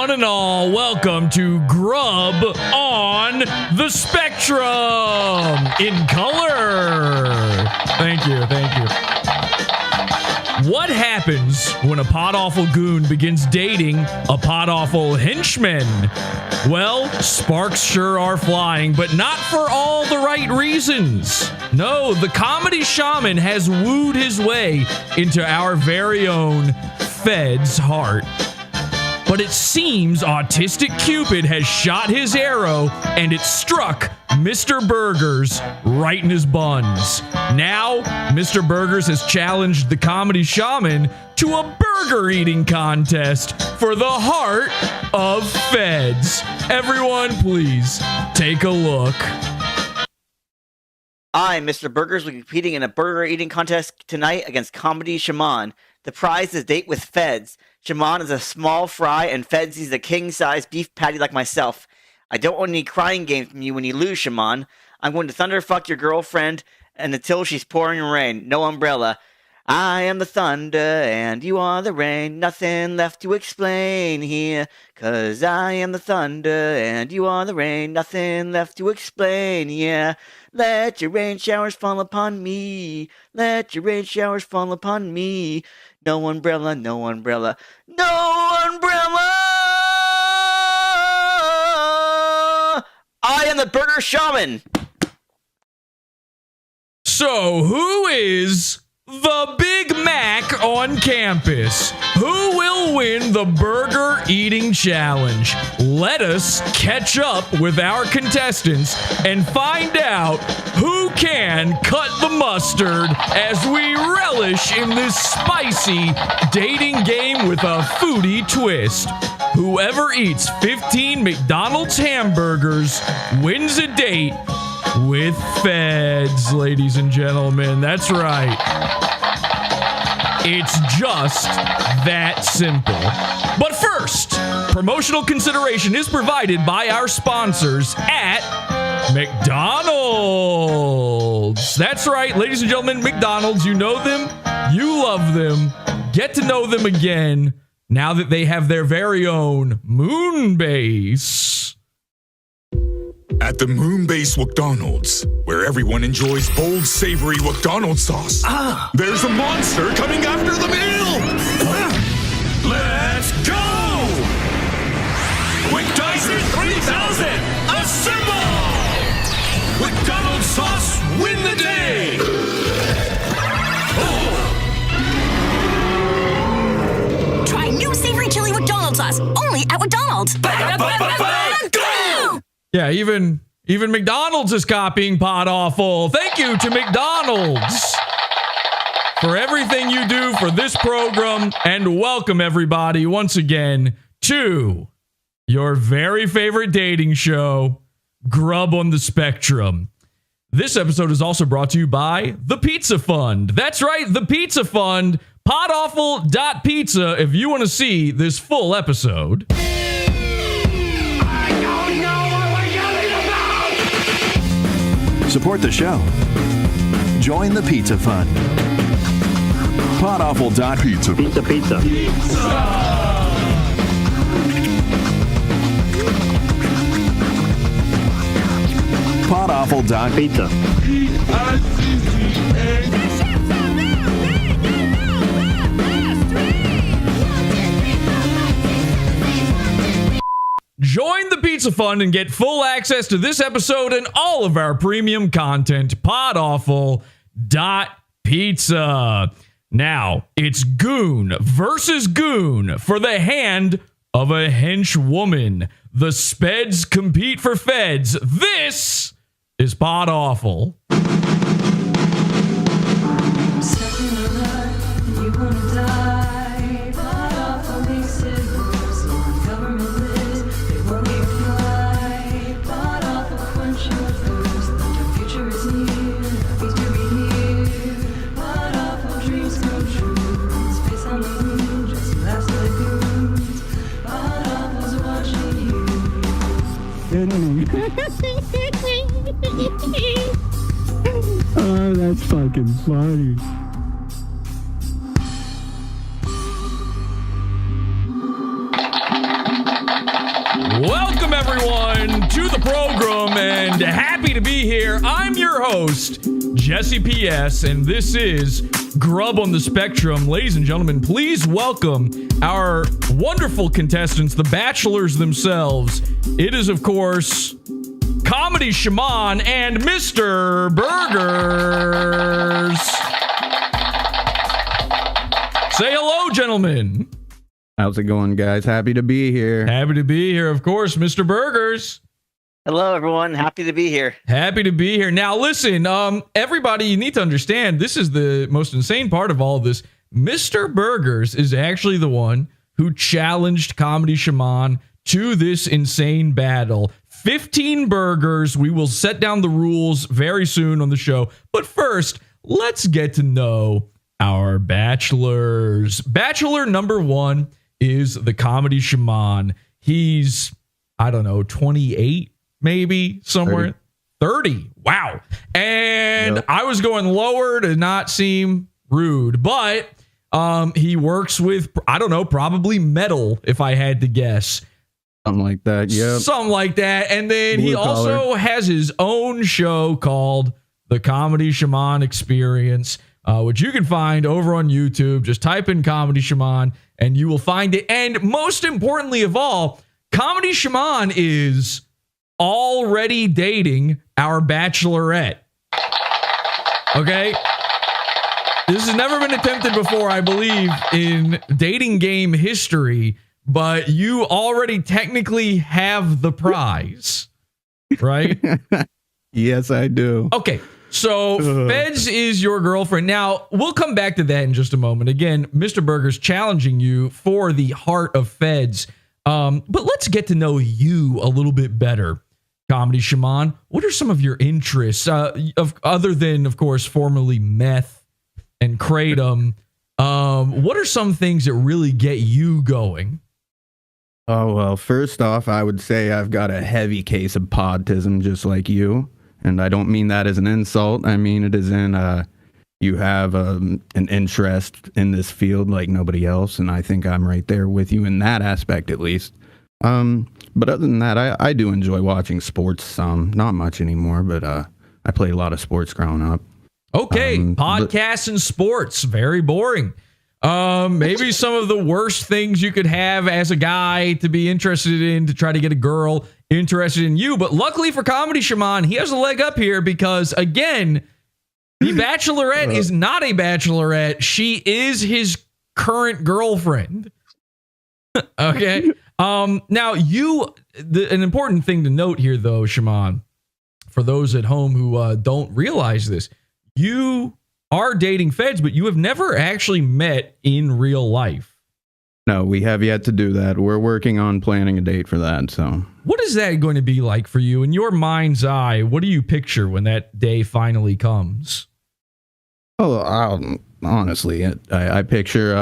one and all, welcome to Grub on the Spectrum in color. Thank you. What happens when a Podawful goon begins dating a Podawful henchman? Well, sparks sure are flying, but not for all the right reasons. No, the comedy shaman has wooed his way into our very own Fed's heart. But it seems Autistic Cupid has shot his arrow and it struck Mr. Burgers right in his buns. Now, Mr. Burgers has challenged the comedy shaman to a burger eating contest for the heart of Feds. Everyone, please take a look. I, Mr. Burgers, will be competing in a burger eating contest tonight against Comedy Shaman. The prize is date with Feds. Shaman is a small fry, and Feds is a king-size beef patty like myself. I don't want any crying games from you when you lose, Shaman. I'm going to thunderfuck your girlfriend and until she's pouring rain. No umbrella. I am the thunder, and you are the rain. Nothing left to explain here. 'Cause I am the thunder, and you are the rain. Nothing left to explain, yeah. Let your rain showers fall upon me. Let your rain showers fall upon me. No umbrella, no umbrella, no umbrella! I am the Burger Shaman! So, who is the Big Mac on campus? Who will win the burger eating challenge? Let us catch up with our contestants and find out who can cut the mustard as we relish in this spicy dating game with a foodie twist. Whoever eats 15 McDonald's hamburgers wins a date with Feds, ladies and gentlemen. That's right. It's just that simple. But first, promotional consideration is provided by our sponsors at McDonald's. That's right, ladies and gentlemen, McDonald's. You know them, you love them. Get to know them again now that they have their very own moon base. At the Moonbase McDonald's, where everyone enjoys bold, savory McDonald's sauce, there's a monster coming after the meal! Let's go! Quick Dicer 3000, assemble! McDonald's sauce, win the day! Try new savory chili McDonald's sauce, only at McDonald's. Go! Yeah, even McDonald's is copying Podawful. Thank you to McDonald's for everything you do for this program, and welcome everybody once again to your very favorite dating show, Grub on the Spectrum. This episode is also brought to you by the Pizza Fund. That's right, the Pizza Fund, podawful.pizza if you want to see this full episode. Support the show. Join the Pizza Fund. Podawful.pizza. Pizza. Podawful.pizza. Join the Pizza Fund and get full access to this episode and all of our premium content. Podawful.pizza. Now, it's Goon versus Goon for the hand of a henchwoman. The Speds compete for Feds. This is Podawful. Oh, that's fucking funny. the program and happy to be here. I'm your host, Jesse P.S., and this is Grub on the Spectrum. Ladies and gentlemen, please welcome our wonderful contestants, the bachelors themselves. It is, of course, Comedy Shaman and Mr. Burgers. Say hello, gentlemen. How's it going, guys? Happy to be here. Happy to be here, of course, Mr. Burgers. Hello, everyone. Happy to be here. Happy to be here. Now, listen, everybody, you need to understand, this is the most insane part of all of this. Mr. Burgers is actually the one who challenged Comedy Shaman to this insane battle. 15 burgers. We will set down the rules very soon on the show. But first, let's get to know our bachelors. Bachelor number one is the Comedy Shaman. He's, I don't know, 28, maybe, somewhere. 30. Wow. And Yep. I was going lower to not seem rude, but he works with, I don't know, probably metal, if I had to guess. Something like that. Yep. Something like that. And then he Blue collar. also has his own show called The Comedy Shaman Experience, which you can find over on YouTube. Just type in Comedy Shaman and you will find it. And most importantly of all, Comedy Shaman is already dating our bachelorette. Okay? This has never been attempted before, I believe, in dating game history, but you already technically have the prize, right? Yes, I do. Okay, so Speds is your girlfriend. Now, we'll come back to that in just a moment. Again, Mr. Burger's challenging you for the heart of Feds. But let's get to know you a little bit better, Comedy Shaman. What are some of your interests, other than, of course, formerly meth and kratom? What are some things that really get you going? Oh, well, first off, I would say I've got a heavy case of podtism, just like you. And I don't mean that as an insult. I mean it as in you have an interest in this field like nobody else. And I think I'm right there with you in that aspect, at least. But other than that, I do enjoy watching sports some. Not much anymore, but I played a lot of sports growing up. Okay, podcasts and sports, very boring. Maybe some of the worst things you could have as a guy to be interested in to try to get a girl interested in you. But luckily for Comedy Shaman, he has a leg up here because, again, the bachelorette is not a bachelorette. She is his current girlfriend. Okay. Now, an important thing to note here, though, Shaman, for those at home who don't realize this, you are dating Feds, but you have never actually met in real life. No, we have yet to do that. We're working on planning a date for that. So, what is that going to be like for you in your mind's eye? What do you picture when that day finally comes? oh, honestly, I picture,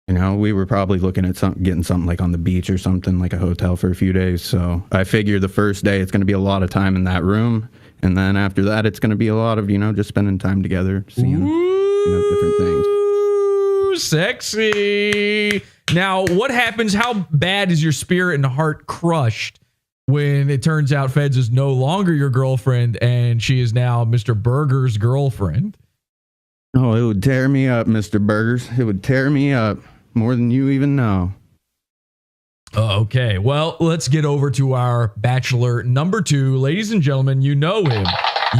we were probably looking at getting something like on the beach or something, like a hotel for a few days. So I figure the first day it's going to be a lot of time in that room. And then after that, it's going to be a lot of, just spending time together, seeing, different things. Ooh, sexy. Now, what happens? How bad is your spirit and heart crushed when it turns out Feds is no longer your girlfriend and she is now Mr. Burger's girlfriend? Oh, it would tear me up, Mr. Burgers. It would tear me up more than you even know. Okay, well, let's get over to our bachelor number 2. Ladies and gentlemen, you know him.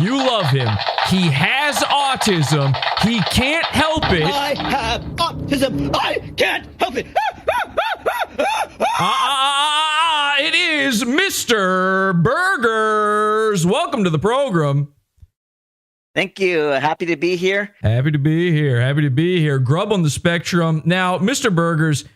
You love him. He has autism. He can't help it. I have autism. I can't help it. It is Mr. Burgers. Welcome to the program. Thank you. Happy to be here. Happy to be here. Happy to be here. Grub on the Spectrum. Now, Mr. Burgers,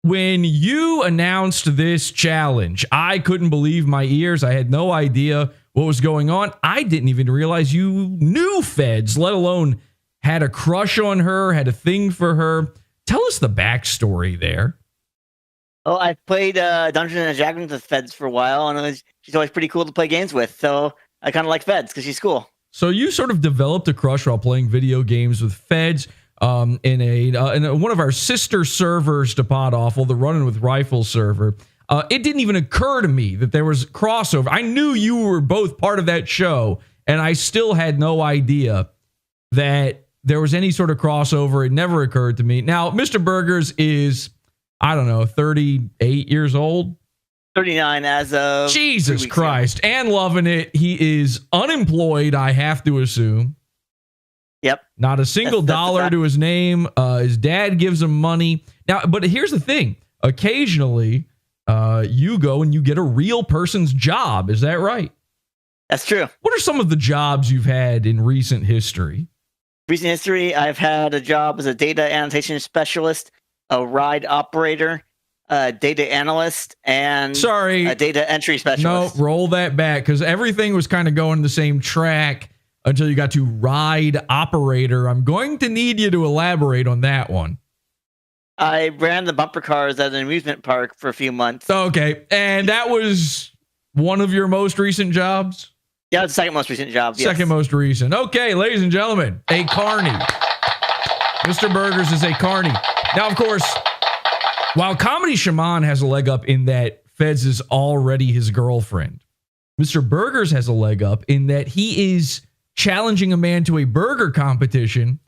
when you announced this challenge, I couldn't believe my ears. I had no idea what was going on. I didn't even realize you knew Feds, let alone had a crush on her, had a thing for her. Tell us the backstory there. Oh, I played Dungeons and Dragons with Feds for a while, and she's always pretty cool to play games with. So I kind of like Feds because she's cool. So you sort of developed a crush while playing video games with Feds. In one of our sister servers to Podawful, the Running with Rifles server. It didn't even occur to me that there was crossover. I knew you were both part of that show, and I still had no idea that there was any sort of crossover. It never occurred to me. Now, Mr. Burgers is, I don't know, 38 years old. 39 as of Jesus 3 weeks Christ. And loving it. He is unemployed, I have to assume. Yep. Not a single That's a dollar fact. to his name. His dad gives him money. Now, but here's the thing. Occasionally, you go and you get a real person's job. Is that right? That's true. What are some of the jobs you've had in recent history? Recent history, I've had a job as a data annotation specialist, a ride operator, a data analyst, and a data entry specialist. No, roll that back, because everything was kind of going the same track until you got to ride operator. I'm going to need you to elaborate on that one. I ran the bumper cars at an amusement park for a few months. Okay, and that was one of your most recent jobs? Yeah, it's the second most recent job. Yes. Second most recent. Okay, ladies and gentlemen, a carny. Mr. Burgers is a carny. Now, of course, while Comedy Shaman has a leg up in that Feds is already his girlfriend, Mr. Burgers has a leg up in that he is challenging a man to a burger competition,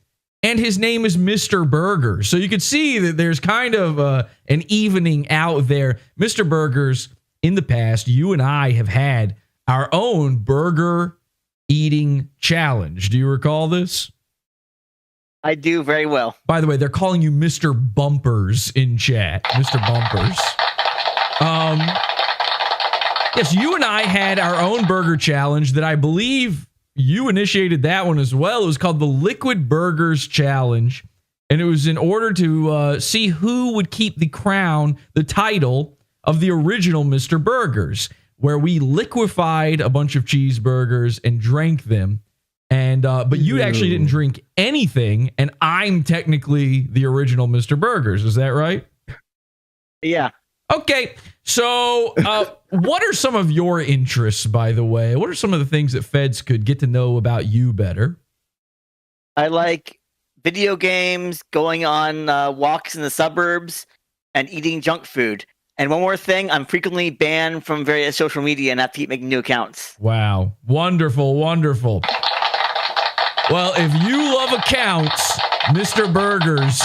and his name is Mr. Burgers. So you can see that there's kind of an evening out there. Mr. Burgers, in the past, you and I have had our own burger eating challenge. Do you recall this? I do very well. By the way, they're calling you Mr. Bumpers in chat. Mr. Bumpers. Yes, you and I had our own burger challenge that I believe you initiated that one as well. It was called the Liquid Burgers Challenge. And it was in order to see who would keep the crown, the title of the original Mr. Burgers, where we liquefied a bunch of cheeseburgers and drank them. And but you actually didn't drink anything, and I'm technically the original Mr. Burgers. Is that right? Yeah. Okay. So what are some of your interests, by the way? What are some of the things that Feds could get to know about you better? I like video games, going on walks in the suburbs, and eating junk food. And one more thing, I'm frequently banned from various social media and have to keep making new accounts. Wow. Wonderful, wonderful. Well, if you love accounts, Mr. Burgers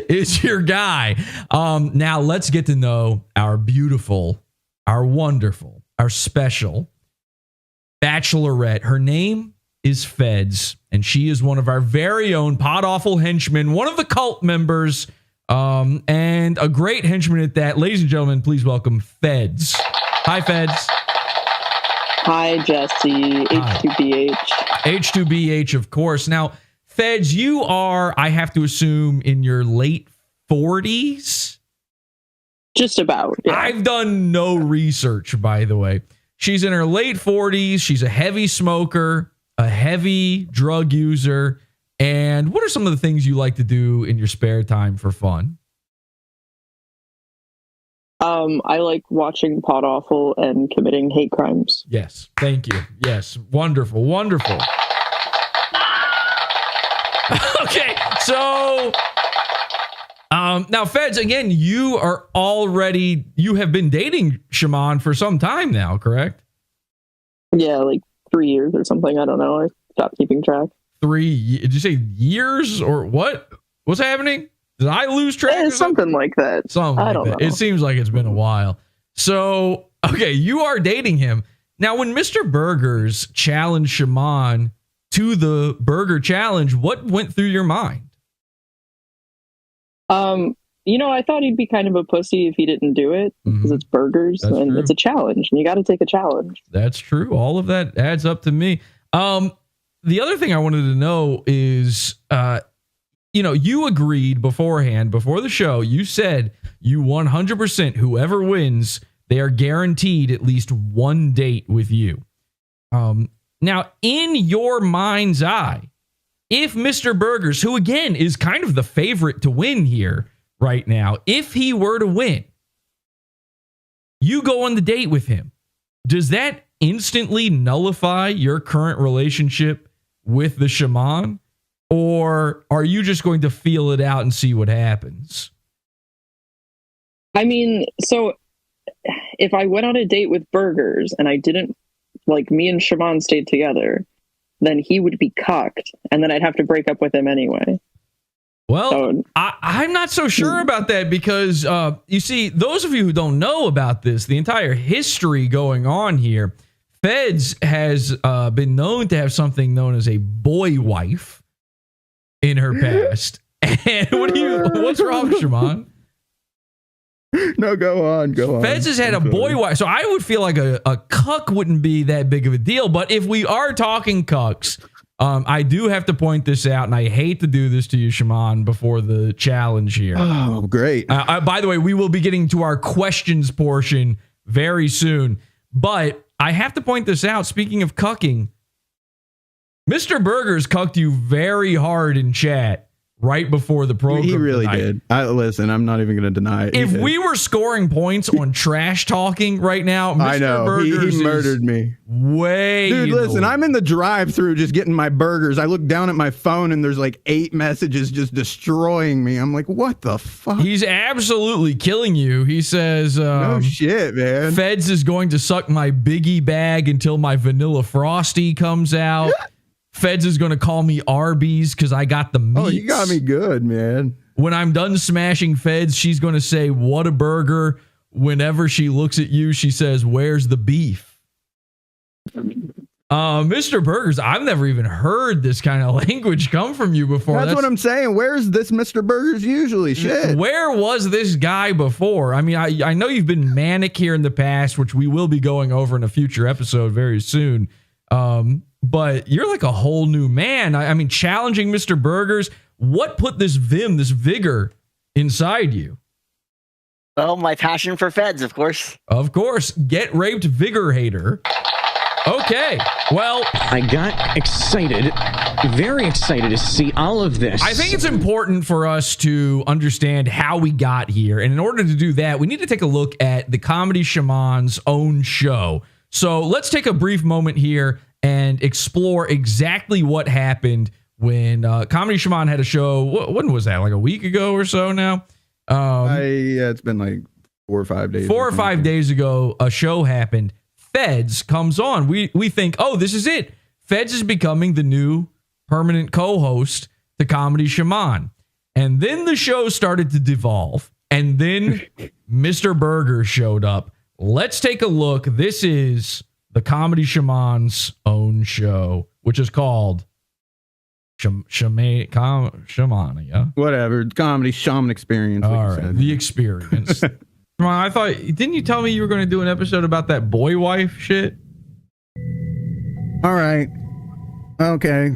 is your guy. Now let's get to know our beautiful, our wonderful, our special bachelorette. Her name is Feds, and she is one of our very own Podawful henchmen, one of the cult members, and a great henchman at that. Ladies and gentlemen, please welcome Feds. Hi, Feds. Hi, Jesse. H2BH. H2BH, of course. Now, Feds, you are, I have to assume, in your late 40s? Just about. Yeah. I've done no research, by the way. She's in her late 40s. She's a heavy smoker, a heavy drug user. And what are some of the things you like to do in your spare time for fun? I like watching Podawful and committing hate crimes. Yes. Thank you. Yes. Wonderful. Wonderful. Okay. So now, Feds, again, you have been dating Shaman for some time now, correct? Yeah, like 3 years or something. I don't know. I stopped keeping track. Did you say years or what? What's happening? Did I lose track? Yeah, something like that. Something like that. It seems like it's been a while. So, okay, you are dating him. Now, when Mr. Burgers challenged Shaman to the burger challenge, what went through your mind? I thought he'd be kind of a pussy if he didn't do it because it's burgers. That's and true. It's a challenge and you got to take a challenge. That's true. All of that adds up to me. The other thing I wanted to know is, you agreed beforehand, before the show, you said you 100% whoever wins, they are guaranteed at least one date with you. Now, in your mind's eye, if Mr. Burgers, who again is kind of the favorite to win here right now, if he were to win, you go on the date with him, does that instantly nullify your current relationship with the Shaman? Or are you just going to feel it out and see what happens? I mean, so if I went on a date with Burgers and I didn't, like, me and Siobhan stayed together, then he would be cucked, and then I'd have to break up with him anyway. Well, So- I'm not so sure about that because, you see, those of you who don't know about this, the entire history going on here, Speds has been known to have something known as a boy wife in her past. And what's wrong, Shimon? No, go on. Speds has had a boy wife, so I would feel like a cuck wouldn't be that big of a deal. But if we are talking cucks, I do have to point this out, and I hate to do this to you, Shimon, before the challenge here. Oh, great. By the way, we will be getting to our questions portion very soon. But I have to point this out. Speaking of cucking, Mr. Burgers cucked you very hard in chat right before the program. He really tonight. did. Listen, I'm not even going to deny it. If we were scoring points on trash talking right now, Mr. I know. Burgers He murdered me. Way. Dude, listen, I'm in the drive-thru just getting my burgers. I look down at my phone and there's like 8 messages just destroying me. I'm like, what the fuck? He's absolutely killing you. He says, no shit, man. Speds is going to suck my Biggie bag until my Vanilla Frosty comes out. Speds is going to call me Arby's because I got the meats. Oh, you got me good, man. When I'm done smashing Speds, she's going to say, what a burger. Whenever she looks at you, she says, where's the beef? Mr. Burgers, I've never even heard this kind of language come from you before. That's what I'm saying. Where's this Mr. Burgers usually? Shit. Where was this guy before? I mean, I know you've been manic here in the past, which we will be going over in a future episode very soon. But you're like a whole new man. I mean, challenging Mr. Burgers. What put this vim, this vigor inside you? Well, my passion for Feds, of course. Of course. Get raped vigor hater. Okay. Well, I got excited, very excited to see all of this. I think it's important for us to understand how we got here. And in order to do that, we need to take a look at the Comedy Shaman's own show. So let's take a brief moment here and explore exactly what happened when Comedy Shaman had a show. When was that? Like a week ago or so now? Yeah, it's been like 4 or 5 days. 4 or 5 days ago, a show happened. Feds comes on. We think, oh, this is it. Feds is becoming the new permanent co-host to Comedy Shaman. And then the show started to devolve. And then Mr. Burger showed up. Let's take a look. This is the Comedy Shaman's own show, which is called Shamania. Whatever. Comedy Shaman Experience. All right. The Experience. Come on, I thought, didn't you tell me you were going to do an episode about that boy wife shit? All right. Okay.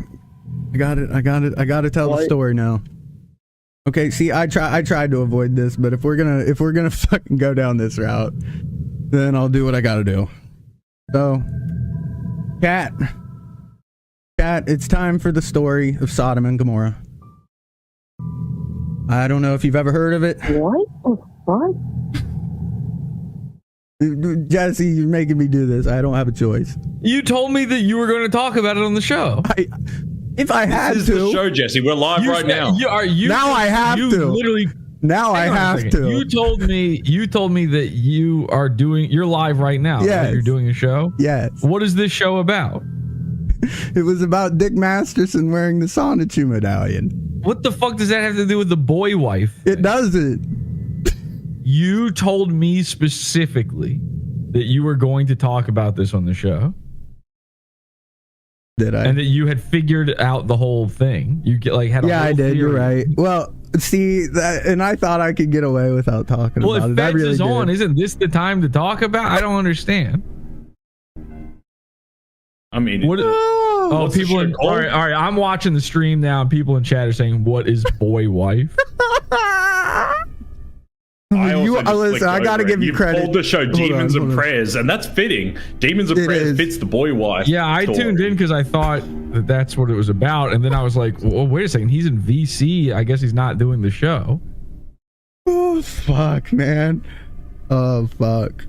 I got it. I got to tell the story now. Okay, see, I tried to avoid this, but if we're gonna fucking go down this route, then I'll do what I gotta do. So, Cat, it's time for the story of Sodom and Gomorrah. I don't know if you've ever heard of it. What the fuck? Jesse, you're making me do this. I don't have a choice. You told me that you were going to talk about it on the show. If I had this to. is the show, Jesse. We're live right now. Now I have to. Literally. Now I have to. You told me that you're live right now. Yes. Right? You're doing a show? Yes. What is this show about? It was about Dick Masterson wearing the Sonichu medallion. What the fuck does that have to do with the boy wife? It doesn't. You told me specifically that you were going to talk about this on the show. Did I? And that you had figured out the whole thing. You had a whole I did. theory. You're right. Well, see that, and I thought I could get away without talking about it. Well, if Feds is on, isn't this the time to talk about? I don't understand. I mean, people in all right. I'm watching the stream now, and people in chat are saying, "What is boy wife?" Listen, I gotta give you credit. You called the show Demons and Prayers, and that's fitting. Demons and Prayers fits the boy wife. Yeah, I tuned in because I thought that's what it was about, and then I was like, well, wait a second, he's in VC. I guess he's not doing the show. Oh fuck, man. Oh fuck.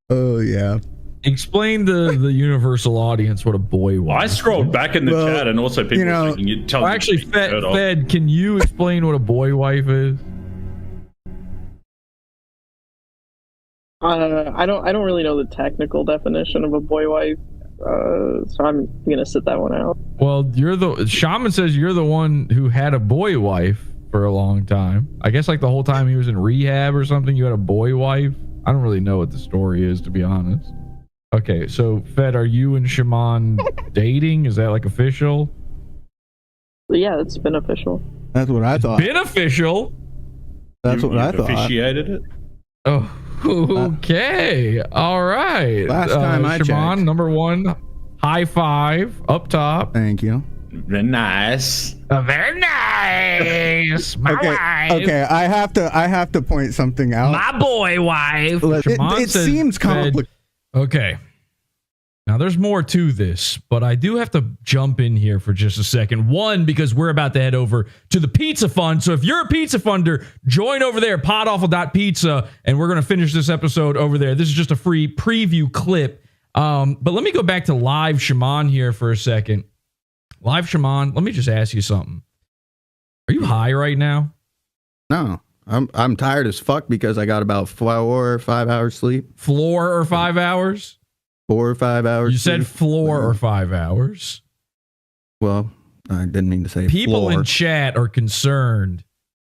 Oh yeah. Explain to the universal audience what a boy wife. I scrolled back in the chat, and also people were saying you tell. Actually, Fed, can you explain what a boy wife is? I don't really know the technical definition of a boy wife, so I'm gonna sit that one out. Well, Shaman says you're the one who had a boy wife for a long time. I guess like the whole time he was in rehab or something, you had a boy wife. I don't really know what the story is, to be honest. Okay, so Fed, are you and Shaman dating? Is that like official? Yeah, it's been official. That's what I thought. Beneficial? That's what I thought. Officiated it? Oh, okay. All right. Last time I Shaman, checked. number one, high five up top. Thank you. Very nice. Very nice. My wife. Okay, I have to point something out. My boy wife. It seems complicated. Okay. Now, there's more to this, but I do have to jump in here for just a second. One, because we're about to head over to the Pizza Fund. So if you're a pizza funder, join over there, podawful.pizza, and we're going to finish this episode over there. This is just a free preview clip. But let me go back to Live Shaman here for a second. Live Shaman, let me just ask you something. Are you high right now? No. I'm tired as fuck because I got about 4 or 5 hours sleep. 4 or 5 hours? 4 or 5 hours. You said floor or 5 hours. Well, I didn't mean to say People floor. in chat are concerned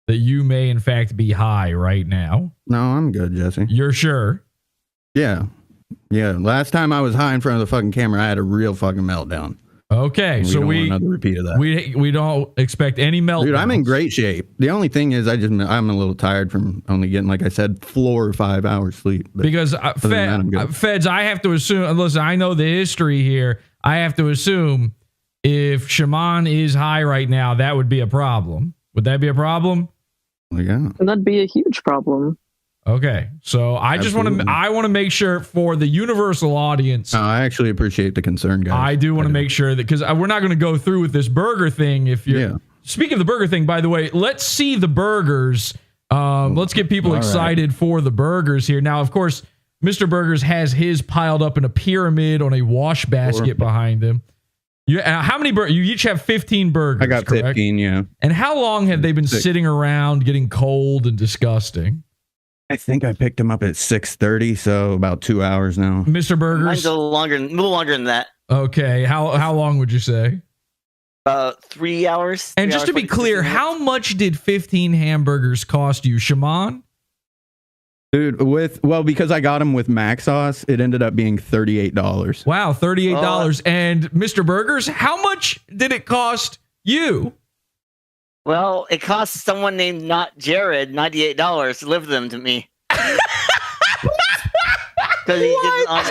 that you may in fact be high right now. No, I'm good, Jesse. You're sure? Yeah. Last time I was high in front of the fucking camera, I had a real fucking meltdown. Okay, so don't want another repeat of that. We don't expect any meltdowns. Dude, I'm in great shape. The only thing is I'm a little tired from only getting, like I said, 4 or 5 hours sleep. But because Feds, I have to assume. Listen, I know the history here. I have to assume if Shaman is high right now, that would be a problem. Would that be a problem? Well, yeah, and that'd be a huge problem. Okay, so I want to make sure for the universal audience. I actually appreciate the concern, guys. I do want to make sure that, because we're not going to go through with this burger thing. Speaking of the burger thing, by the way, let's see the burgers. Let's get people excited for the burgers here. Now, of course, Mr. Burgers has his piled up in a pyramid on a wash basket behind him. How many burgers? You each have 15 burgers. I got 15, yeah. And how long have they been sitting around getting cold and disgusting? I think I picked them up at 6:30, so about 2 hours now. Mr. Burgers? Mine's a little longer than that. Okay, how long would you say? About 3 hours. And just to be clear, how much did 15 hamburgers cost you, Shaman? Dude, because I got them with mac sauce, it ended up being $38. Wow, $38. And Mr. Burgers, how much did it cost you? Well, it cost someone named Not Jared $98 to deliver them to me. Because he didn't on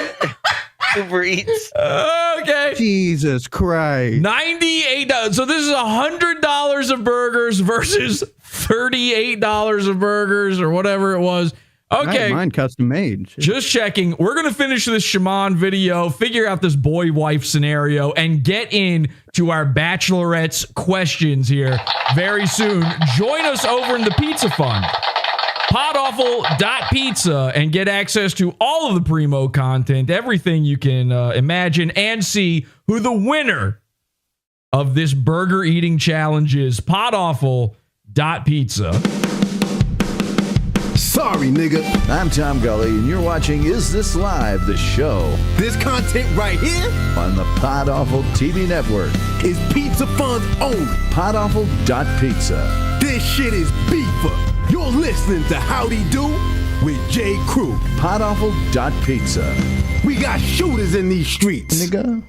Uber Eats. Okay. Jesus Christ. $98. So this is $100 of burgers versus $38 of burgers or whatever it was. Okay. Mine custom made. Shit. Just checking. We're going to finish this Shaman video, figure out this boy-wife scenario, and get in to our Bachelorette's questions here very soon. Join us over in the Pizza Fund. Podawful.pizza and get access to all of the Primo content, everything you can imagine, and see who the winner of this burger eating challenge is. Podawful.pizza. Sorry, nigga. I'm Tom Gully, and you're watching Is This Live, the show. This content right here on the Podawful TV network is Pizza Fund's own Podawful.pizza. This shit is beefer. You're listening to Howdy Do with J. Crew. Podawful.pizza. We got shooters in these streets, nigga.